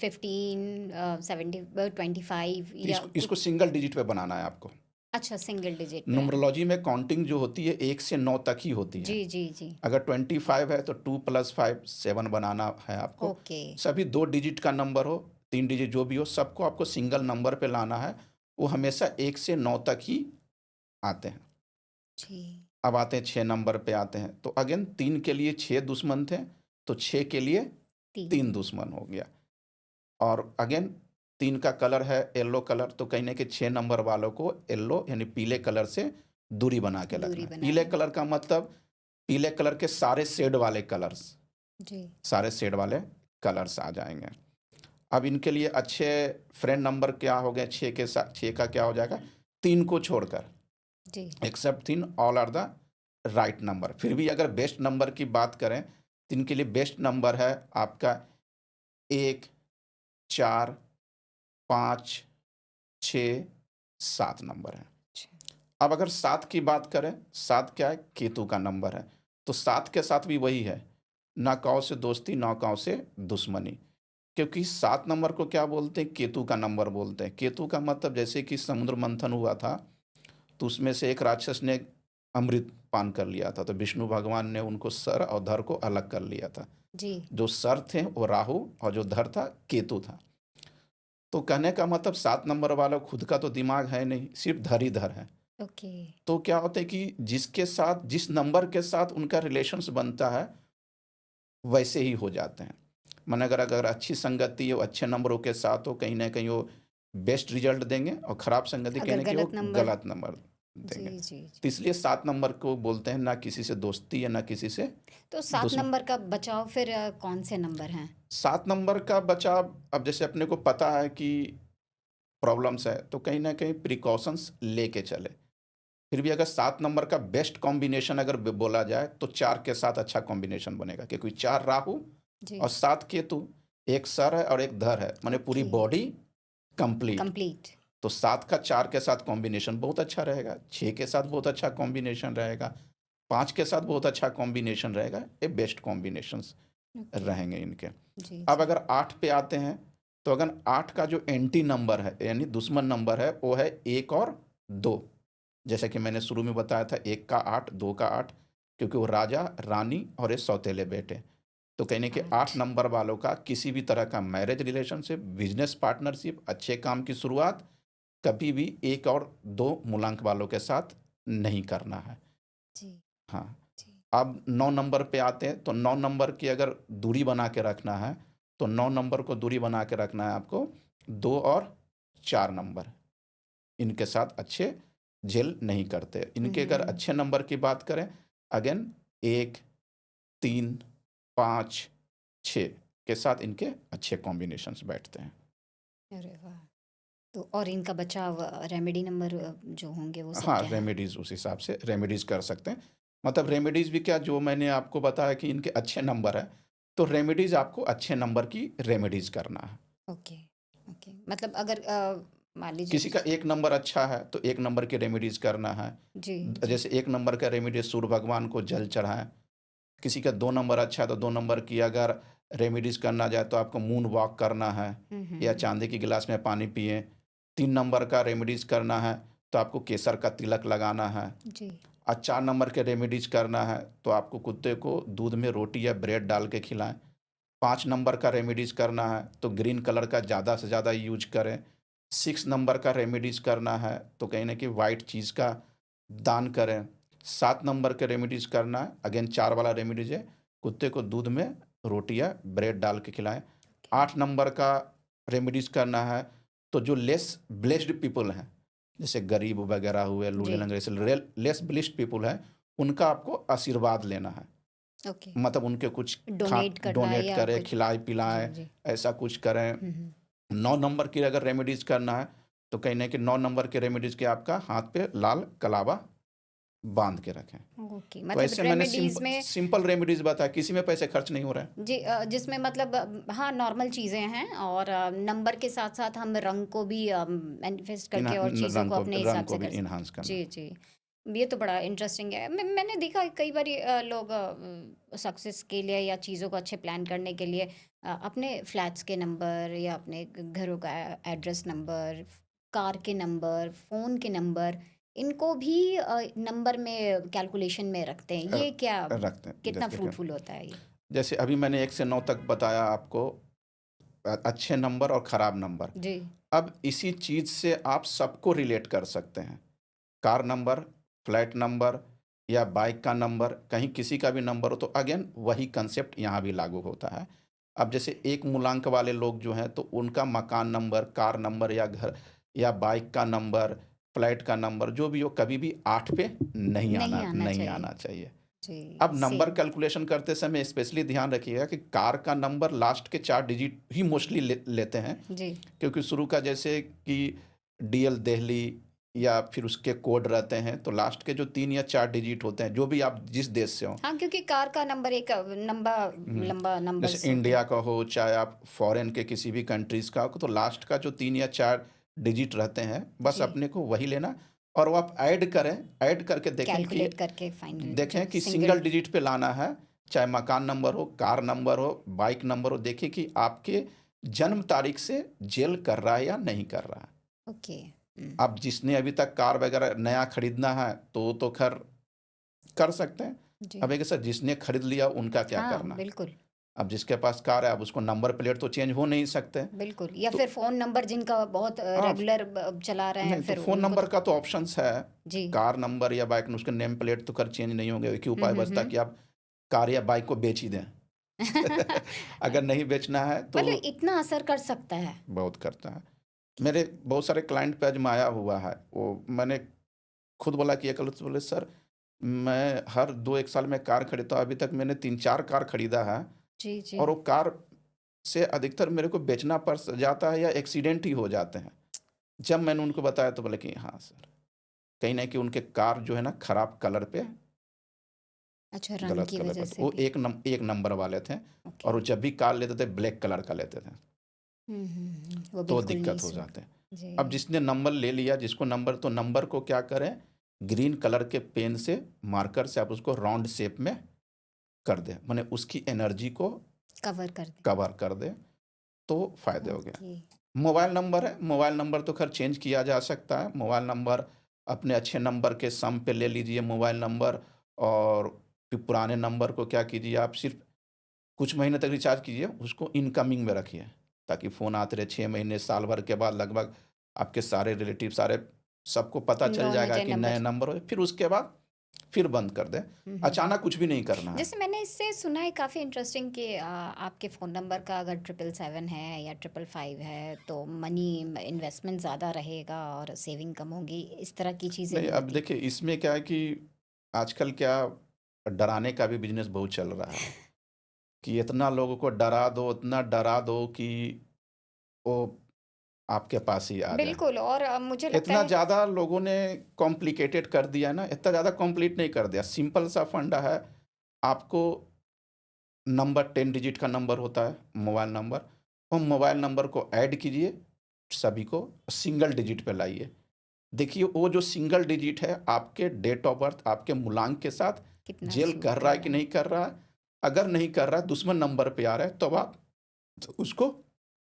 15 70 25 या इसको कुछ। सिंगल डिजिट पे बनाना है आपको। अच्छा, सिंगल डिजिट पे है। न्यूमरोलॉजी में काउंटिंग जो होती है 1 से 9 तक ही होती है। जी, जी, जी। अगर 25 है तो 2 + 5 7 बनाना है आपको। ओके। सभी 2 डिजिट का नंबर हो, 3 डिजिट जो भी हो, सबको आपको सिंगल नंबर पे लाना है। वो हमेशा 1 से 9 तक ही आते हैं। जी। अब आते हैं 6 नंबर पे आते हैं। तो अगेन 3 के लिए 6 दुश्मन थे, तो 6 के लिए 3 3। दुश्मन हो गया। और अगेन 3 का कलर है येलो कलर, तो कहीं न कहीं 6 नंबर वालों को येलो यानी पीले कलर से दूरी बना के दूरी रखना है। बनानी पीले है। कलर का मतलब पीले कलर के सारे शेड वाले कलर्स, जी। सारे शेड वाले कलर्स आ जाएँगे। अब इनके लिए अच्छे फ्रेंड नंबर क्या हो गए? 6 के साथ 6 का क्या हो जाएगा? 3 को छोड़कर, जी। Except 3 all are the right number. फिर भी अगर बेस्ट नंबर की बात करें, तो इनके लिए बेस्ट नंबर है आपका 1, 4, 5, 6, 7 नंबर है। अच्छा। अब अगर 7 की बात करें, 7 क्या है? केतु का नंबर है। तो 7 के साथ भी वही है, ना काऊ से दोस्ती, ना काऊ से दुश्मनी। क्योंकि 7 नंबर को क्या बोलते हैं? केतु का नंबर बोलते हैं। केतु का मतलब जैसे कि समुद्र मंथन हुआ था, तो उसमें से एक राक्षस ने अमृत पान कर लिया था, तो विष्णु भगवान ने उनको सर और धड़ को अलग कर लिया था। जी। जो सर थे वो राहु और जो धड़ था केतु था। तो कहने का मतलब 7 नंबर वाला खुद का तो दिमाग है नहीं, सिर्फ धड़ ही धड़ है। ओके। तो क्या होता है कि जिसके साथ जिस नंबर के साथ उनका रिलेशंस बनता है, वैसे ही हो जाते हैं। माने अगर अगर अच्छी संगति हो, अच्छे नंबरों के साथ हो, कहीं न कहीं वो बेस्ट रिज़ल्ट देंगे और खराब संगति अगर कहने की वो गलत नंबर। गलत नंबर देंगे। जी, जी, तो जी। इसलिए 7 नंबर को बोलते हैं ना किसी से दोस्ती है, ना किसी से तो 7 दुश्मन। नंबर का बचाव फिर कौन से नंबर हैं? 7 नंबर का बचाव, अब जैसे अपने को पता है कि प्रॉब्लम्स है, तो कहीं न कहीं प्रिकॉशंस लेके चलें। फिर भी अगर 7 नंबर का बेस्ट कॉम्बिनेशन अगर ब बोला जाए, तो 4 के साथ अच्छा कॉम्बिनेशन बनेगा, क्योंकि 4 राहु जी। और 7 केतु, 1 सर है और 1 धड़ है, माने पूरी ओके। Body complete. कंप्लीट। तो 7 का 4 के साथ कॉम्बिनेशन बहुत अच्छा रहेगा, 6 के साथ बहुत अच्छा कॉम्बिनेशन रहेगा, 5 के साथ बहुत अच्छा कॉम्बिनेशन रहेगा, ये बेस्ट कॉम्बिनेशंस ओके। रहेंगे इनके। जी, अब जी। अगर 8 पे आते हैं, तो अगर 8 का जो एंटी नंबर है, यानी दुश्मन नंबर है, वो है 1 और 2। जैसा कि मैंने शुरू में बताया था, 1 का 8, 2 का 8, क्योंकि वो राजा, रानी और ये सौतेले बेटे। तो कहने के 8 8। नंबर वालों का किसी भी तरह का मैरिज रिलेशनशिप, बिज़नेस पार्टनरशिप, अच्छे काम की शुरुआत कभी भी 1 और 2 मूलांक वालों के साथ नहीं करना है। जी, हाँ, जी। अब 9 नंबर पे आते हैं, तो 9 नंबर की अगर दूरी बना के रखना है, तो 9 नंबर को दूरी बना के रखना है आपको 2 और 4 नंबर। इनके साथ अच्छे जेल नहीं करते। हुँ, इनके अगर हुँ। अच्छे नंबर की बात करें, अगेन 1, 3, 5, 6 के साथ इनके अच्छे कॉम्बिनेशंस बैठते हैं। अरे वाह! तो और इनका बचाव रेमेडी नंबर जो होंगे वो सब हाँ, क्या हैं? रेमेडीज़ उस हिसाब से रेमेडीज़ कर सकते हैं। मतलब रेमेडीज़ भी क्या, जो मैंने आपको बताया कि इनके अच्छे नंबर हैं, तो रेमेडीज़ आपको अच्छे नंबर की रेमेडीज़ करना है। Okay, okay. मतलब अगर मान लीजिए किसी का 1 नंबर अच्छा है, तो 1 नंबर की रेमेडीज़ करना है। जी, जी। जैसे 1 नंबर का रेमेडी सूर्य भगवान को जल चढ़ाएँ। किसी का 2 नंबर अच्छा है, तो 2 नंबर की अगर रेमेडीज़ करना जाए, तो आपको मून वॉक करना है हुँ, या हुँ। चांदी के गिलास में पानी पिएँ। 3 नंबर का रेमेडीज़ करना है, तो आपको केसर का तिलक लगाना है। जी। और 4 नंबर के रेमेडीज़ करना है, तो आपको कुत्ते को दूध में रोटी या ब्रेड डाल के खिलाएँ। 5 नंबर का रेमेडीज़ करना है, तो ग्रीन कलर का ज़्यादा से ज़्यादा यूज़ करें। 6 नंबर का रेमेडीज़ करना है, तो कहीं न कहीं व्हाइट चीज़ का दान करें। 7 नंबर के रेमेडीज़ करना है, अगेन 4 वाला रेमेडीज़ है, कुत्ते को दूध में रोटी या ब्रेड डाल के खिलाएँ। ओके। 8 नंबर का रेमेडीज़ करना है, तो जो लेस ब्लेस्ड पीपल हैं, जैसे गरीब वगैरह हुए, जी। लूले-लंगड़े ऐसे लेस ब्लेस्ड पीपल हैं, उनका आपको आशीर्वाद लेना है। ओके। मतलब उनके कुछ खा डोनेट करना है डोनेट या करें, कुछ। जी, खिलाएँ-पिलाएँ, जी। ऐसा कुछ करें। हुँ, हुँ। 9 नंबर की अगर रेमेडीज़ करना है, तो कहीं न कहीं 9 नंबर के रेमेडीज़ के आपका हाथ पे लाल कलावा बाँध के रखें। ओके, तो मतलब ऐसे मैंने रेमेडीज़ में सिंपल रेमेडीज़ बताया, किसी में पैसे खर्च नहीं हो रहे हैं। जी जिसमें मतलब हाँ, नॉर्मल चीज़ें हैं और नंबर के साथ-साथ हम रंग को भी मैनिफेस्ट इन्हा करके और न चीज़ों को अपने रंग हिसाब को से भी कर एनहांस करना। जी, जी। ये तो बड़ा इंटरेस्टिंग है। मैंने देखा है कई बारी लोग सक्सेस के लिए या चीज़ों को अच्छे प्लान करने के लिए अपने फ्लैट्स के नंबर या अपने घरों का एड्रेस नंबर, कार के नंबर, फ़ोन के नंबर, इनको भी नंबर में कैलकुलेशन में रखते हैं। अ, ये क्या रखते हैं। कितना जैसे कि फ्रूटफुल होता है ये? जैसे अभी मैंने 1 से 9 तक बताया आपको, अच्छे नंबर और खराब नंबर। जी। अब इसी चीज़ से आप सबको रिलेट कर सकते हैं। कार नंबर, फ्लैट नंबर या बाइक का नंबर, कहीं किसी का भी नंबर हो, तो अगेन वही कंसेप्ट यहाँ भी लागू होता है। अब जैसे 1 मूलांक वाले लोग जो हैं, तो उनका मकान नंबर, कार नंबर या घर या बाइक का नंबर, फ्लैट का नंबर जो भी हो, कभी भी 8 पे नहीं आना नहीं चाहिए। आना चाहिए। जी, अब नंबर सेम। कैलकुलेशन करते समय स्पेशली ध्यान रखिएगा कि कार का नंबर लास्ट के 4 डिजिट ही मोस्टली लेते हैं, जी। क्योंकि शुरू का जैसे कि डीएल दिल्ली या फिर उसके कोड रहते हैं, तो लास्ट के जो 3 या 4 डिजिट होते हैं, जो भी आप जिस देश से हों। हाँ, क्योंकि कार का नंबर एक लंबा हुँ, लंबा जैसे नंबर्स होते इंडिया हैं। का हो, चाहे आप फॉरेन के किसी भी कंट्रीज़ का हो, तो लास्ट का जो 3 या 4 डिजिट रहते हैं, बस जी, अपने को वही लेना और वो आप ऐड करें, ऐड करके कैलकुलेट करके फाइनल देखें जो कि सिंगल सिंगल डिजिट पे लाना है, चाहे मकान नंबर हो, कार नंबर हो, बाइक नंबर हो। देखिए कि आपके जन्म तारीख से जेल कर रहा है या नहीं कर रहा है। ओके। अब जिसने अभी तक कार वगैरह नया खरीदना है तो खैर कर सकते हैं। जी। अब एक सर जिसने खरीद लिया उनका क्या हाँ, करना। बिल्कुल, अब जिसके पास कार है अब उसको नंबर प्लेट तो चेंज हो नहीं सकते। बिल्कुल। या तो फिर फ़ोन नंबर जिनका बहुत हाँ, रेगुलर चला रहे हैं नहीं तो फिर फ़ोन उनको नंबर तो का तो ऑप्शंस है। जी। कार नंबर या बाइक उसके नेम प्लेट तो खैर चेंज नहीं होंगे। एक ही हुँ, उपाय हुँ, बचता हुँ। कि आप कार या बाइक को बेच ही दें। अगर नहीं बेचना है तो मतलब इतना असर कर सकता है। बहुत करता है। मेरे बहुत सारे क्लाइंट पे आज़माया हुआ है। वो मैंने खुद बोला कि बोले सर मैं हर 2-1 साल में कार खरीदता हूँ, अभी तक मैंने 3-4 कार खरीदा है जी, जी। और वो कार से अधिकतर मेरे को बेचना पड़ जाता है या एक्सीडेंट ही हो जाते हैं। जब मैंने उनको बताया तो बोले कि हाँ सर, कहीं न कहीं उनके कार जो है ना खराब कलर पे अच्छा, रंग गलत की कलर वज़ह पे थे। से वो भी। एक नंबर वाले थे ओके। और वो जब भी कार लेते थे ब्लैक कलर का लेते थे, वो तो बिल्कुल नहीं दिक्कत हो सूट जाते हैं। अब जी। जिसने नंबर ले लिया जिसको नंबर तो नंबर को क्या करें, ग्रीन कलर के पेन से मार्कर से आप उसको राउंड शेप में कर दें। माने उसकी एनर्जी को कवर कर दें। कवर कर दें, तो फ़ायदे हो गए। ओके। मोबाइल नंबर है, मोबाइल नंबर तो खैर चेंज किया जा सकता है। मोबाइल नंबर अपने अच्छे नंबर के सम पे ले लीजिए मोबाइल नंबर और फिर पुराने नंबर को क्या कीजिए आप सिर्फ़ कुछ महीने तक रिचार्ज कीजिए, उसको इनकमिंग में रखिए, ताकि फ़ोन आते रहे 6 महीने, साल भर के बाद लगभग आपके सारे रिलेटिव सारे सबको पता चल नॉन जाएगा अजय कि नए नंबर। नंबर हो, फिर उसके बाद फिर बंद कर दें। अचानक कुछ भी नहीं करना है। जैसे मैंने इससे सुना है काफ़ी इंटरेस्टिंग कि आपके फ़ोन नंबर का अगर 777 है या 555 है तो मनी इन्वेस्टमेंट ज़्यादा रहेगा और सेविंग कम होगी, इस तरह की चीज़ें नहीं, भी अब होती। देखिए इसमें क्या है कि आजकल क्या डराने का भी बिज़नेस बहुत चल रहा है, कि इतना लोगों को डरा दो, इतना डरा दो कि वो आपके पास ही आ जाए। बिल्कुल और मुझे लगता इतना है ज़्यादा लोगों ने कॉम्प्लिकेटेड कर दिया ना, इतना ज़्यादा कॉम्प्लीट नहीं कर दिया, सिंपल सा फंडा है, आपको नंबर 10 डिजिट का नंबर होता है, मोबाइल नंबर, वो मोबाइल नंबर को ऐड कीजिए, सभी को सिंगल डिजिट पे लाइए। देखिए वो जो सिंगल डिजिट है, आपके डेट ऑफ बर्थ, आपके मूलांक के साथ कितना जेल सूट कर रहा कर है रहा कि है। नहीं कर रहा है? अगर नहीं कर रहा है, दुश्मन नंबर पे आ रहा है, तब आप उसको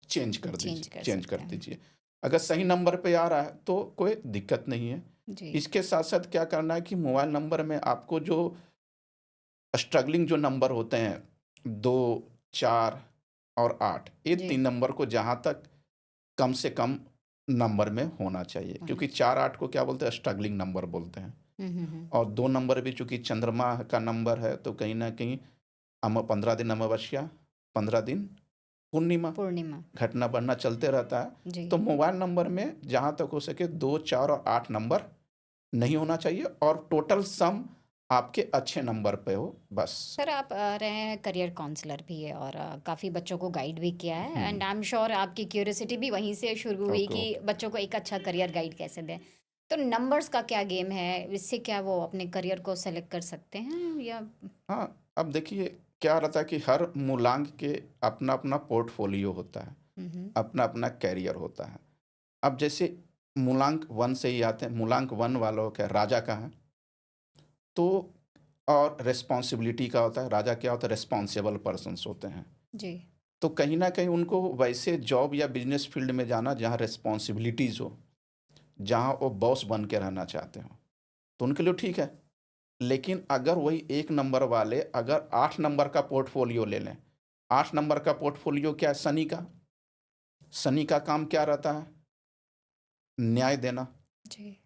चेंज कर चेंज कर सकते हैं। दीजिए। अगर सही नंबर पे आ रहा है, तो कोई दिक्कत नहीं है। जी। इसके साथ-साथ क्या करना है कि मोबाइल नंबर में आपको जो स्ट्रगलिंग जो नंबर होते हैं 2, 4 और 8 ये जी। 3 नंबर को जहाँ तक कम से कम नंबर में होना चाहिए होना क्योंकि चाहिए। 4-8 को क्या बोलते हैं स्ट्रगलिंग नंबर बोलते हैं हम्म। और 2 नंबर भी चूँकि चंद्रमा का नंबर है तो कहीं न कहीं 15 दिन अमावस्या, 15 दिन पूर्णिमा, पूर्णिमा। घटना बढ़ना चलते रहता है। जी। तो मोबाइल नंबर में जहाँ तक हो सके 2, 4 और 8 नंबर नहीं होना चाहिए और टोटल सम आपके अच्छे नंबर पे हो बस। सर आप रहे हैं करियर काउंसलर भी है और काफ़ी बच्चों को गाइड भी किया है हुँ, एंड आई एम श्योर आपकी क्यूरियोसिटी भी वहीं से शुरू हुई ओके, कि ओके। बच्चों को एक अच्छा करियर गाइड कैसे दें। तो नंबर्स का क्या गेम है, इससे क्या वो अपने करियर को सेलेक्ट कर सकते हैं या हाँ, अब देखिए क्या रहता है कि हर मूलांक के अपना-अपना पोर्टफ़ोलियो होता है, हम्म। अपना-अपना कैरियर होता है। अब जैसे मूलांक 1 से ही आते हैं, मूलांक 1 वालों का राजा का है, तो और रिस्पॉन्सिबिलिटी का होता है, राजा क्या होता है रिस्पॉन्सिबल पर्सन्स होते हैं। जी। तो कहीं न कहीं उनको वैसे जॉब या बिज़नेस फ़ील्ड में जाना जहाँ रिस्पॉन्सिबिलिटीज़ हो, जहाँ वो बॉस बन के रहना चाहते हों, तो उनके लिए ठीक है। लेकिन अगर वही 1 नंबर वाले अगर 8 नंबर का पोर्टफ़ोलियो ले लें, 8 नंबर का पोर्टफ़ोलियो क्या है शनि का काम क्या रहता है? न्याय देना जी।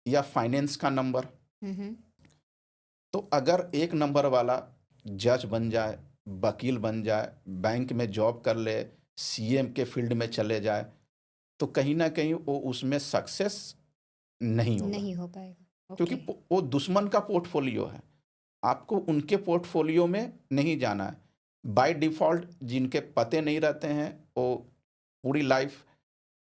या फाइनेंस का नंबर। हम्म। तो अगर 1 नंबर वाला जज बन जाए, वकील बन जाए, बैंक में जॉब कर ले, सीएम के फ़ील्ड में चले जाए, तो कहीं न कहीं वो उसमें सक्सेस नहीं होगा। नहीं हो पाएगा। क्योंकि ओके। वो दुश्मन का पोर्टफ़ोलियो है। आपको उनके पोर्टफ़ोलियो में नहीं जाना है। बाय डिफ़ॉल्ट जिनके पते नहीं रहते हैं, वो पूरी लाइफ़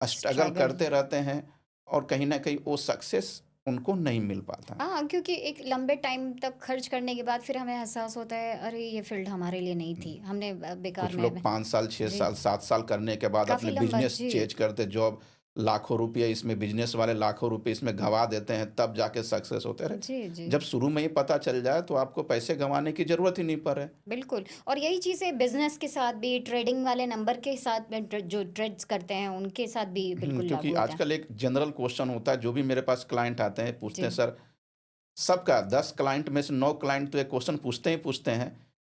स्ट्रगल स्ट्रगल। करते रहते हैं और कहीं न कहीं वो सक्सेस उनको नहीं मिल पाता है। हाँ, क्योंकि एक लंबे टाइम तक खर्च करने के बाद फिर हमें एहसास होता है अरे ये फील्ड हमारे लिए नहीं थी, हमने बेकार कुछ में लोग 5 साल, 6 जी। साल, 7 साल करने के बाद काफ़ी अपने लंबा बिज़नेस जी। चेंज करते जॉब लाखों रुपये इसमें बिजनेस वाले लाखों रुपये इसमें गंवा देते हैं, तब जाके सक्सेस होते हैं। जी, जी। जब शुरू में ही पता चल जाए तो आपको पैसे गंवाने की ज़रूरत ही नहीं पड़े। बिल्कुल, और यही चीज़ है बिज़नेस के साथ भी, ट्रेडिंग वाले नंबर के साथ में जो ट्रेड्स करते हैं, उनके साथ भी बिल्कुल क्योंकि लागू होता है। आजकल एक जनरल क्वेश्चन होता है, जो भी मेरे पास क्लाइंट आते हैं, पूछते हैं जी, सर, सबका 10 क्लाइंट में से 9 क्लाइंट तो ये क्वेश्चन पूछते ही पूछते हैं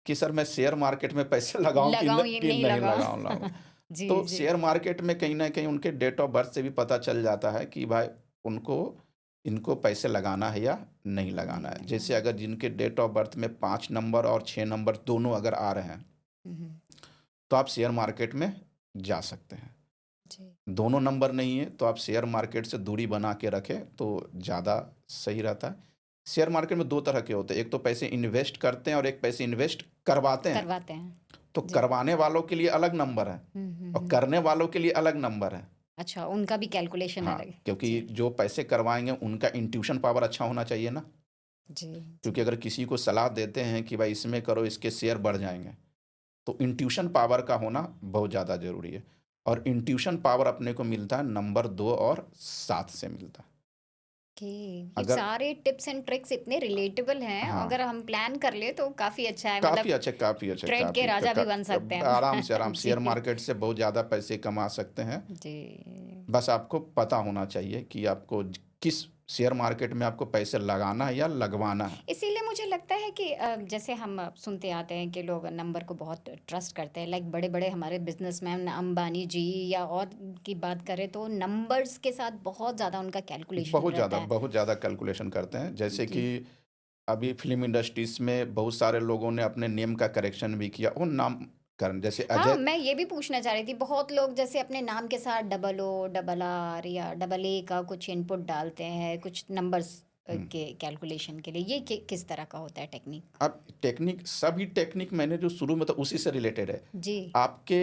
कि सर मैं शेयर मार्केट में पैसे लगाऊँ लगाऊँ या कि नहीं नहीं लगाऊँ? लगाऊँ? जी, तो जी। शेयर मार्केट में कहीं न कहीं उनके डेट ऑफ बर्थ से भी पता चल जाता है कि भाई उनको इनको पैसे लगाना है या नहीं लगाना नहीं है। लगाना जैसे है। अगर जिनके डेट ऑफ बर्थ में 5 नंबर और 6 नंबर दोनों अगर आ रहे हैं, हुँ, हुँ। तो आप शेयर मार्केट में जा सकते हैं। जी, दोनों नंबर नहीं है तो आप शेयर मार्केट से दूरी बना के रखें तो ज़्यादा सही रहता है। शेयर मार्केट में 2 तरह के होते हैं, एक तो पैसे इन्वेस्ट करते हैं और एक पैसे इन्वेस्ट करवाते हैं। करवाते हैं। तो जी। करवाने वालों के लिए अलग नंबर है हुँ, हुँ, और हुँ। करने वालों के लिए अलग नंबर है। अच्छा, उनका भी कैलकुलेशन हाँ, अलग है। क्योंकि जी, जो पैसे करवाएँगे उनका इंट्यूशन पावर अच्छा होना चाहिए ना। जी, क्योंकि जी। अगर किसी को सलाह देते हैं कि भाई इसमें करो इसके शेयर बढ़ जाएँगे, तो इंट्यूशन पावर का होना बहुत ज़्यादा ज़रूरी है। और इंट्यूशन पावर अपने को मिलता है नंबर 2 और 7 से मिलता है। ओके, ये अगर सारे टिप्स एंड ट्रिक्स इतने रिलेटेबल हैं, हाँ, अगर हम प्लान कर ले तो काफ़ी अच्छा है, काफ़ी मतलब अच्छे, काफ़ी अच्छे, ट्रेड के काफ़ी राजा भी बन सकते हैं आराम से हम। आराम शेयर जी, मार्केट से बहुत ज़्यादा पैसे कमा सकते हैं। जी। बस आपको पता होना चाहिए कि आपको किस शेयर मार्केट में आपको पैसे लगाना है या लगवाना है। इसीलिए मुझे लगता है कि जैसे हम सुनते आते हैं कि लोग नंबर को बहुत ट्रस्ट करते हैं, लाइक बड़े-बड़े हमारे बिज़नेसमैन अंबानी जी या और की बात करें तो नंबर्स के साथ बहुत ज़्यादा उनका कैलकुलेशन रहता है। बहुत ज़्यादा कैलकुलेशन करते हैं। जैसे जी। कि अभी फ़िल्म इंडस्ट्रीज़ में बहुत सारे लोगों ने अपने नेम का करेक्शन भी किया। वो नामकरण जैसे हाँ, अजय मैं ये भी पूछना चाह रही थी, बहुत लोग जैसे अपने नाम के साथ डबल ओ, डबल आर या डबल ए का कुछ इनपुट डालते हैं, कुछ नंबर्स हुँ। के कैलकुलेशन के लिए। ये किस तरह का होता है टेक्निक? अब टेक्निक सभी टेक्निक मैंने जो शुरू में तो उसी से रिलेटेड है। जी। आपके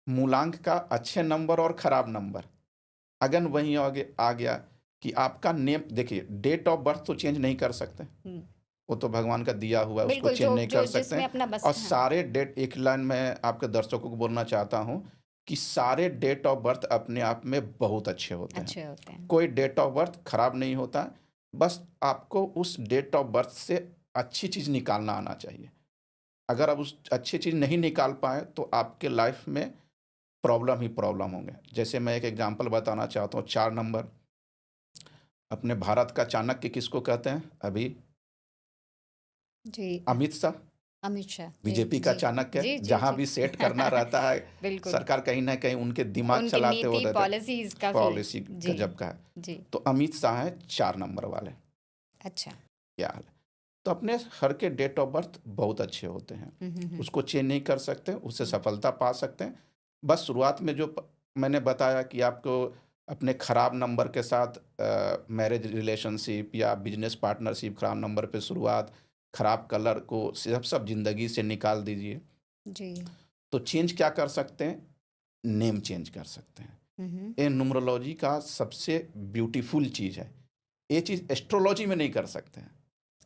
मूलांक का अच्छे नंबर और खराब नंबर, अगर वहीं आगे आ गया कि आपका नेम देखिए डेट ऑफ बर्थ तो चेंज नहीं कर सकते। हुँ। वो तो भगवान का दिया हुआ है, उसको बिल्कुल, चेंज जो नहीं जो कर सकते जिसमें हैं। अपना बस और हाँ, सारे डेट एक लाइन में आपके दर्शकों को बोलना चाहता हूँ कि सारे डेट ऑफ बर्थ अपने आप में बहुत अच्छे होते हैं। अच्छे होते हैं। कोई डेट ऑफ बर्थ खराब नहीं होता, बस आपको उस डेट ऑफ बर्थ से अच्छी चीज़ निकालना आना चाहिए। अगर आप उस अच्छी चीज़ नहीं निकाल पाए तो आपके लाइफ में प्रॉब्लम ही प्रॉब्लम होंगे। जैसे मैं एक एग्ज़ाम्पल बताना चाहता हूँ, 4 नंबर अपने भारत का चाणक्य किसको कहते हैं? अभी जी अमित शाह, अमित शाह। जी, बीजेपी का जी। चाणक्य, जी, जी, जहाँ जी। भी सेट करना रहता है, बिल्कुल, सरकार कहीं न कहीं उनके दिमाग उनकी चलाते वो नीति रहते हैं। पॉलिसीज़ काफ़ी पॉलिसी जी, गज़ब का है। जी। तो अमित शाह हैं 4 नंबर वाले, अच्छा। क्या हाल है? तो अपने हर के डेट ऑफ बर्थ बहुत अच्छे होते हैं। हुँ, हुँ, हुँ। उसको चेंज नहीं कर सकते, उससे हुँ। सफलता पा सकते हैं। बस शुरुआत में जो मैंने बताया कि आपको अपने खराब नंबर के साथ मैरिज रिलेशनशिप या बिजनेस पार्टनरशिप, खराब नंबर पे शुरुआत, खराब कलर को सब ज़िंदगी से निकाल दीजिए। जी। तो चेंज क्या कर सकते हैं? नेम चेंज कर सकते हैं। हुँ, हुँ। ये न्यूमरोलॉजी का सबसे ब्यूटीफुल चीज़ है। ये चीज़ एस्ट्रोलॉजी में नहीं कर सकते हैं।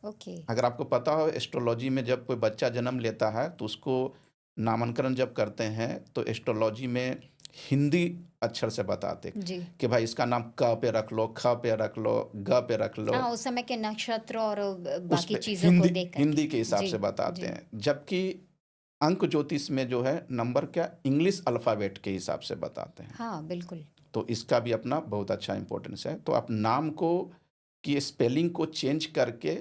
ओके। अगर आपको पता हो, एस्ट्रोलॉजी में जब कोई बच्चा जन्म लेता है तो उसको नामांकन जब करते हैं तो एस्ट्रोलॉजी में हिंदी अक्षर से बताते जी। कि भाई इसका नाम क पे रख लो, ख पे रख लो, ग पे रख लो। हाँ, उस समय के नक्षत्र और उस बाकी पे चीज़ों को हिंदी देख कर के। हिंदी के हिसाब जी, से बताते जी। हैं। जबकि अंक ज्योतिष में जो है नंबर क्या इंग्लिश अल्फ़ाबेट के हिसाब से बताते हैं। हाँ, बिल्कुल। तो इसका भी अपना बहुत अच्छा इम्पोर्टेंस है। तो आप नाम को की स्पेलिंग को चेंज करके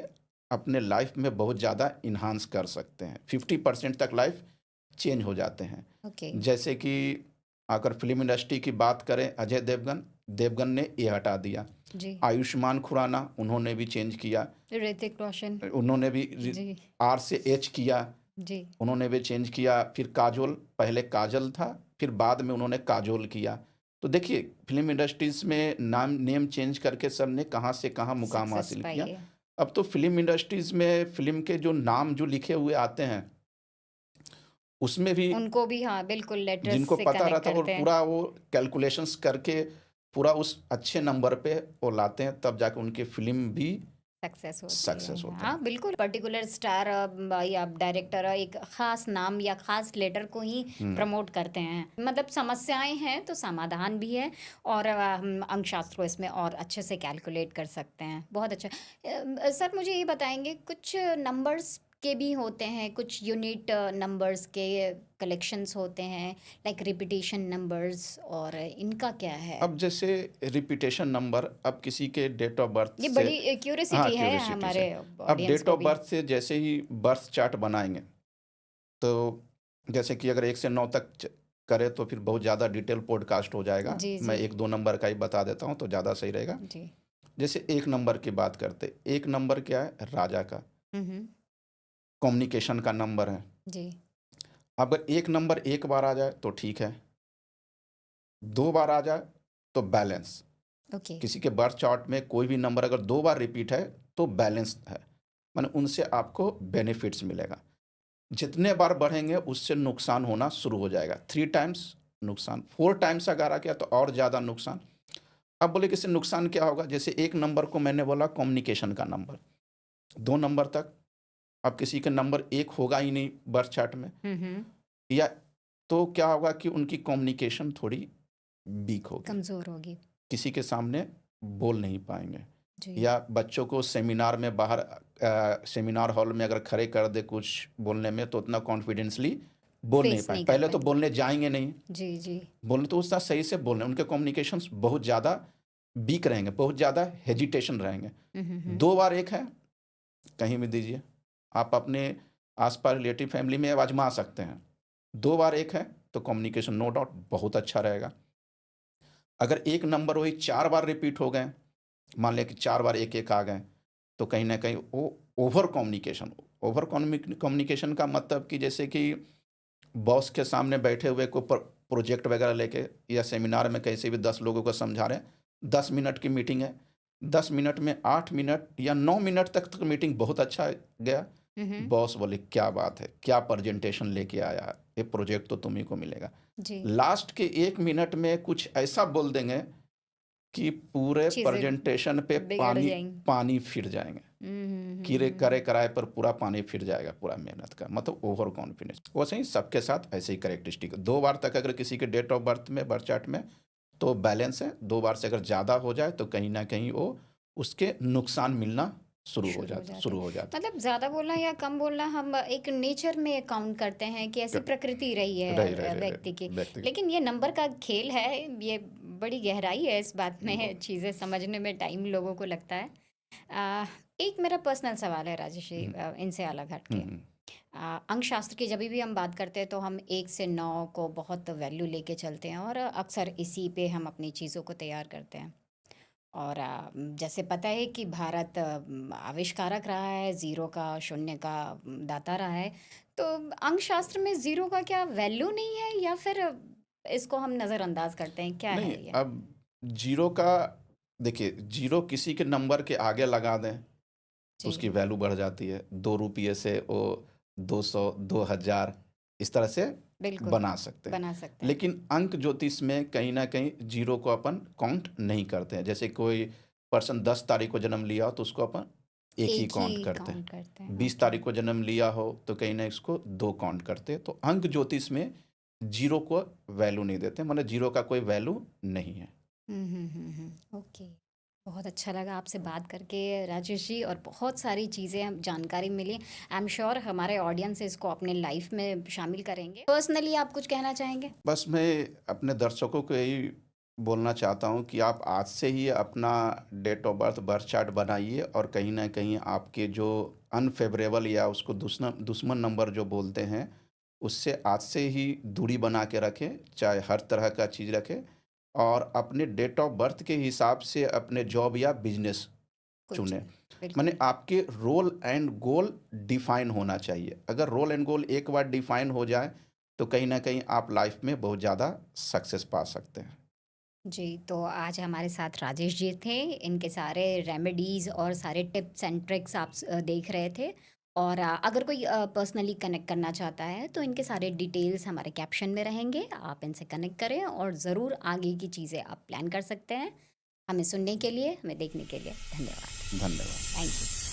अपने लाइफ में बहुत ज़्यादा एनहांस कर सकते हैं। 50% तक लाइफ चेंज हो जाते हैं। ओके। जैसे कि अगर फ़िल्म इंडस्ट्री की बात करें, अजय देवगन, देवगन ने ए हटा दिया। जी। आयुष्मान खुराना, उन्होंने भी चेंज किया। ऋतिक रोशन। उन्होंने भी जी, आर से एच किया, जी। उन्होंने भी चेंज किया। फिर काजोल, पहले काजल था, फिर बाद में उन्होंने काजोल किया। तो देखिए फ़िल्म इंडस्ट्रीज़ में नाम नेम चेंज करके सब ने कहाँ से कहाँ मुकाम सक्सेस हासिल पाई किया। है। अब तो फ़िल्म इंडस्ट्रीज़ में फ़िल्म के जो नाम जो लिखे हुए आते हैं, उसमें भी उनको भी हाँ, बिल्कुल लेटर्स जिनको से पता कनेक्ट रहता है और करते हैं। पूरा वो कैलकुलेशंस करके पूरा उस अच्छे नंबर पे वो लाते हैं, तब जाके उनकी फ़िल्म भी सक्सेस होती है। सक्सेस होते हाँ, हैं। बिल्कुल पर्टिकुलर स्टार या डायरेक्टर एक ख़ास नाम या ख़ास लेटर को ही हुँ। प्रमोट करते हैं। मतलब समस्याएँ हैं तो समाधान भी है और हम अंकशास्त्र को इसमें और अच्छे से कैलकुलेट कर सकते हैं। बहुत अच्छा। सर मुझे ये बताएँगे कुछ नंबर्स के भी होते हैं, कुछ यूनिट नंबर्स के कलेक्शंस होते हैं, लाइक रिपिटेशन नंबर्स और इनका क्या है? अब जैसे रिपिटेशन नंबर, अब किसी के डेट ऑफ बर्थ ये से, बड़ी हाँ, क्यूरियोसिटी है क्यूरियोसिटी से। हमारे अब ऑडियंस डेट को ऑफ भी। बर्थ से जैसे ही बर्थ चार्ट बनाएँगे, तो जैसे कि अगर 1 से 9 तक करें तो फिर बहुत ज़्यादा डिटेल पॉडकास्ट हो जाएगा। जी, मैं जी। 1-2 नंबर का ही बता देता हूँ तो ज़्यादा सही रहेगा। जी। जैसे 1 नंबर की बात करते, 1 नंबर क्या है? राजा का, हुँ, हुँ। कम्युनिकेशन का नंबर है। जी। अगर 1 नंबर 1 बार आ जाए तो ठीक है, 2 बार आ जाए तो बैलेंस। ओके। किसी के बर्थ चार्ट में कोई भी नंबर अगर 2 बार रिपीट है तो बैलेंस है। माने उनसे आपको बेनिफिट्स मिलेगा। जितने बार बढ़ेंगे उससे नुकसान होना शुरू हो जाएगा। 3 टाइम्स नुकसान, 4 टाइम्स अगर आ गया तो और ज़्यादा नुकसान। अब बोले कि इससे नुकसान क्या होगा? जैसे 1 नंबर को मैंने बोला कम्युनिकेशन का नंबर, 2 नंबर तक अब किसी का नंबर 1 होगा ही नहीं बर्थ चार्ट में, हुँ, हुँ। या तो क्या होगा कि उनकी कम्युनिकेशन थोड़ी वीक होगी। कमज़ोर होगी। किसी के सामने बोल नहीं पाएँगे, जी। या बच्चों को सेमिनार में बाहर सेमिनार हॉल में अगर खड़े कर दें कुछ बोलने में तो उतना कॉन्फिडेंटली बोल नहीं फ़ेस पाएँ। नहीं कर पहले तो पाएँगे। बोलने जाएँगे नहीं, जी, जी। बोलने तो उतना सही से बोल रहे हैं, उनके कम्युनिकेशंस बहुत ज़्यादा वीक रहेंगे, बहुत ज़्यादा हेजिटेशन रहेंगे। हुँ, हुँ, हुँ। 2 बार 1 है, कहीं भी दीजिए। आप अपने आस-पास रिलेटिव फैमिली में आज़मा सकते हैं। 2 बार 1 है तो कम्युनिकेशन नो डाउट बहुत अच्छा रहेगा। अगर 1 नंबर वही 4 बार रिपीट हो गए, मान लें कि 4 बार 1-1 आ गए, तो कहीं न कहीं वो ओवर कम्युनिकेशन का मतलब कि जैसे कि बॉस के सामने बैठे हुए कोई प्रोजेक्ट वगैरह लेके या सेमिनार में कैसे भी 10 लोगों को समझा रहे हैं, 10 मिनट की मीटिंग है, 10 मिनट में 8 मिनट या 9 मिनट तक मीटिंग बहुत अच्छा गया। हुँ, हुँ। बॉस बोले, "क्या बात है, क्या प्रेजेंटेशन लेके आया है, ये प्रोजेक्ट तो तुम्हीं को मिलेगा।" जी। लास्ट के 1 मिनट में कुछ ऐसा बोल देंगे कि पूरे चीज़ें प्रेजेंटेशन पे बिगड़ पानी जाएँगी। पानी फिर जाएँगे। हुँ, हुँ, हुँ, कीरे हुँ। करे-कराए पर पूरा पानी फिर जाएगा, पूरा मेहनत का, मतलब ओवर कॉन्फिडेंस। वैसे ही सबके साथ ऐसे ही कैरेक्टरिस्टिक है। 2 बार तक अगर किसी के डेट ऑफ बर्थ में, बर्थ चार्ट में, तो बैलेंस है, 2 बार से अगर ज़्यादा हो जाए तो कहीं न कहीं वो उसके नुकसान मिलना शुरू हो जाते शुरू हैं। हो जाते मतलब ज़्यादा बोलना या कम बोलना हम एक नेचर में काउंट करते हैं कि ऐसी हैं। प्रकृति रही रही, है रही, रही, व्यक्ति की। रही, व्यक्ति लेकिन ये नंबर का खेल है, ये बड़ी गहराई है इस बात में, बहुत। चीज़ें समझने में टाइम लोगों को लगता है। एक मेरा पर्सनल सवाल है राजेश जी, हुँ, इनसे अलग हट हुँ, के। हुँ। अंकशास्त्र की जभी भी हम बात करते हैं तो हम 1 से 9 को बहुत वैल्यू लेके चलते हैं और अक्सर इसी पे हम अपनी चीज़ों को तैयार करते हैं। और जैसे पता है कि भारत आविष्कारक रहा है, ज़ीरो का, शून्य का दाता रहा है। तो अंकशास्त्र में ज़ीरो का क्या वैल्यू नहीं है या फिर इसको हम नज़रअंदाज करते हैं? क्या नहीं, है ये? अब ज़ीरो का देखिए, ज़ीरो किसी के नंबर के आगे लगा दें तो जी, उसकी वैल्यू बढ़ जाती है। 2 रुपये से वो 200, 2000 इस तरह से बिल्कुल, बना सकते हैं। बना सकते हैं। लेकिन अंक ज्योतिष में कहीं न कहीं ज़ीरो को अपन काउंट नहीं करते हैं। जैसे कोई पर्सन 10 तारीख को जन्म लिया हो तो उसको अपन 1 ही एक ही काउंट करते हैं। काउंट करते हैं, 20 ओके। तारीख को जन्म लिया हो तो कहीं न इसको 2 काउंट करते हैं। तो अंक ज्योतिष में ज़ीरो को वैल्यू नहीं देते, माने ज़ीरो का कोई वैल्यू नहीं है। हुँ, हुँ, हुँ, हुँ। ओके। बहुत अच्छा लगा आपसे बात करके राजेश जी, और बहुत सारी चीज़ें हम जानकारी मिली। आई एम श्योर हमारे ऑडियंस इसको अपने लाइफ में शामिल करेंगे। पर्सनली आप कुछ कहना चाहेंगे? बस मैं अपने दर्शकों को यही बोलना चाहता हूँ कि आप आज से ही अपना date of birth, birth chart बनाइए और कहीं न कहीं आपके जो अनफ़ेवरेबल या उसको दुश्मन नंबर जो बोलते हैं, उससे आज से ही दूरी बना के रखें, चाहे हर तरह का चीज़ रखें, और अपने डेट ऑफ बर्थ के हिसाब से अपने जॉब या बिज़नेस कोई चुनें। चुने, माने बिल्कुल। आपके रोल एंड गोल डिफ़ाइन होना चाहिए। अगर रोल एंड गोल एक बार डिफ़ाइन हो जाए, तो कहीं न कहीं आप लाइफ़ में बहुत ज़्यादा सक्सेस पा सकते हैं। जी, तो आज हमारे साथ राजेश जी थे। इनके सारे रेमेडीज़ और सारे टिप्स एंड ट्रिक्स आप देख रहे थे। और अगर कोई पर्सनली कनेक्ट करना चाहता है तो इनके सारे डिटेल्स हमारे कैप्शन में रहेंगे। आप इनसे कनेक्ट करें और ज़रूर आगे की चीज़ें आप प्लान कर सकते हैं। हमें सुनने के लिए, हमें देखने के लिए धन्यवाद। धन्यवाद। Thank you.